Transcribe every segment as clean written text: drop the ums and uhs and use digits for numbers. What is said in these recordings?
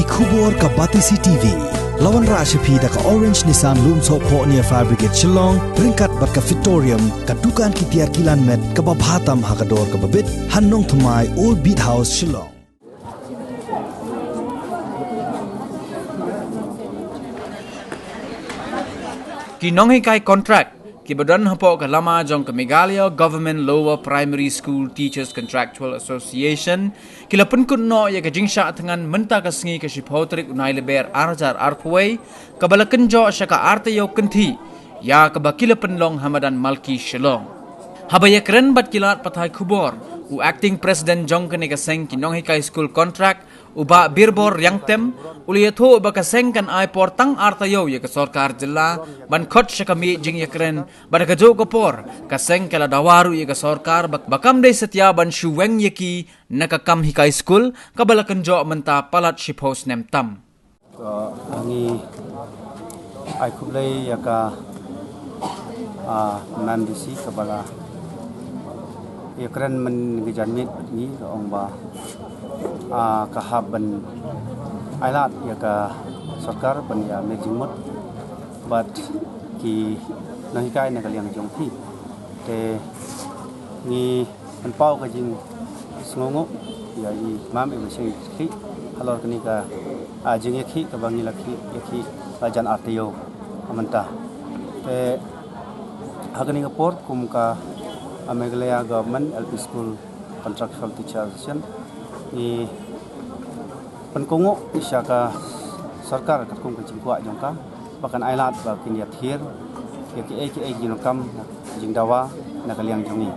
Khubor ka Batisi TV. Lawan Rashapi da ka Orange Nissan Loom So Po near Fire Brigade Shillong, Ringkat bat ka Victorium, ka Dukan ki Tiar Kilan Met, ka Babhatam Hakador ka Babit, Hannong Thumai Old Beat House Shillong. Kinong hikai contract kibadan hapo ka lama jong ka Meghalaya Government Lower Primary School Teachers Contractual Association kilapun kunno ya ka jingsha tangan menta ka sngi ka shipotrik unai leber arjar arpway kabalakenjo sya ka artayo kenti ya ka bakilapun long Hamadan Malki Shillong habaya keren bat kilat patai Khubor u acting president jong ka seng kinong hikai school contract uba birbor yang tem uliyatho uba kaseng kan ay portang artayo ya ka sarkar jilla ban khot sya kami jing yakren ban ka jo kopor kaseng kala dawaru ya ka sarkar bakam dei setia ban shuweng yaki nakakam hikai school kabalakan jo menta palat shipos nem tam ani ay kublay ya ka nandisi kabala yakren men gijanmit ni ong ba kahaban ailat ya ka sarkar ban ya mejimut bat ki nahikai na kaliang jongthi te ni anpau ka jing sngongo ya i mam e mesing khi halor kani ka jing yakhi ka bangi lakhi yakhi jan artiyo amanta te hagani ka port kum ka Meghalaya Government LP School Contractual Teacher Association ni penkongo isya ka sarkar katkum ka jingkwa jongka bahkan ailat ba kinyat hir ya ki jinokam jingdawa na kaliang jongi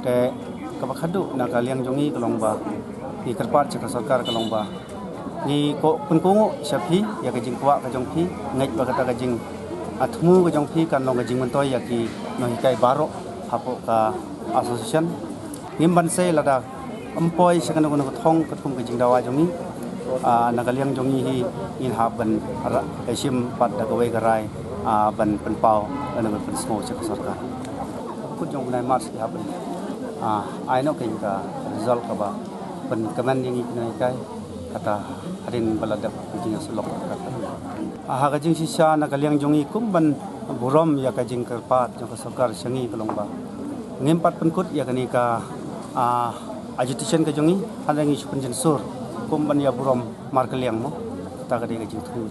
te kabakhadu na kaliang jongi kalongba ni kerpat ka sarkar kalongba ni ko penkongo syapi ya ka jingkwa ka jongpi ngai ba kata ka jing athmu ka jongpi kan long ka jing mentoy ya ki no hikai baro hapo ka association ngimban se lada employ sekano kono thong katkum ka jingdawa jongi nakaliang jongi hi in haban esim pat da gawe garai ban penpau dan ban pensmo se sarkar kut jong nai mars ki haban ai no kai ka result ka ba ban kaman yang iknai kai kata harin baladak jinga sulok kata ha ka jing sisa nakaliang jongi kumban burom ya ka jing kerpat jong ka sarkar sangi kalongba ngimpat penkut ya kani ka agitation ka jongi halangi supenjen sur kumban ya burom markeliang mo ta ka de jing thu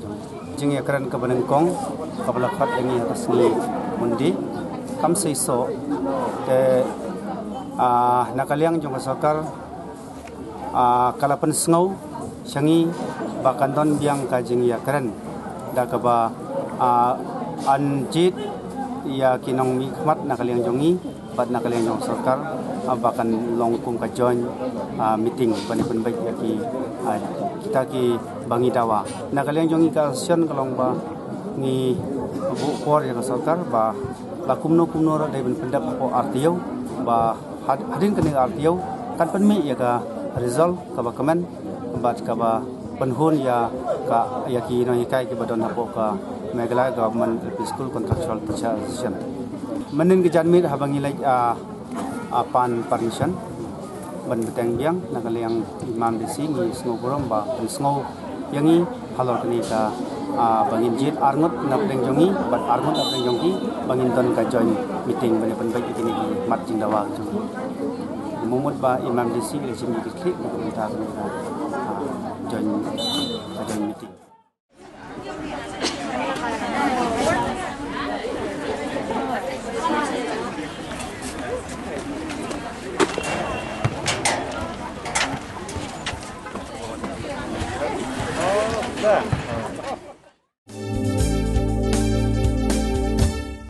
jing ya kran ka banengkong ka balakhat yangi atas ni mundi kam seiso te nakaliang jong ka sarkar kalapan sngau sangi bakandon biang ka jing ya kran da ka ba anjit ya kinong mi khmat nakaliang jongi bat nakaliang jong sarkar bahkan long kum ka join meeting ban baik ya ki kita ki bangi dawa nakaliang jongi ka sion kalong ba ni bu kor ya sarkar ba kumno ra dai ban pendap ko artiyo ba hadin kani artiyo kan penmi ya ka result ka ba kaman bat ka ba penhun ya ka ya ki no hikai ki badon hapo ka Meghalaya Government LP School Contractual Teacher Association menin ke janmit habangi lai pan permission ban beteng biang nakaliang imam disi ni sngogorom ba sngo yangi halor kini ka bangin jit arngot napleng jongi bat arngot napleng jongi bangin ton ka join meeting ban pen baik ini mat jingdawa jongi mumut ba imam disi le jing di klik na minta join meeting Yeah.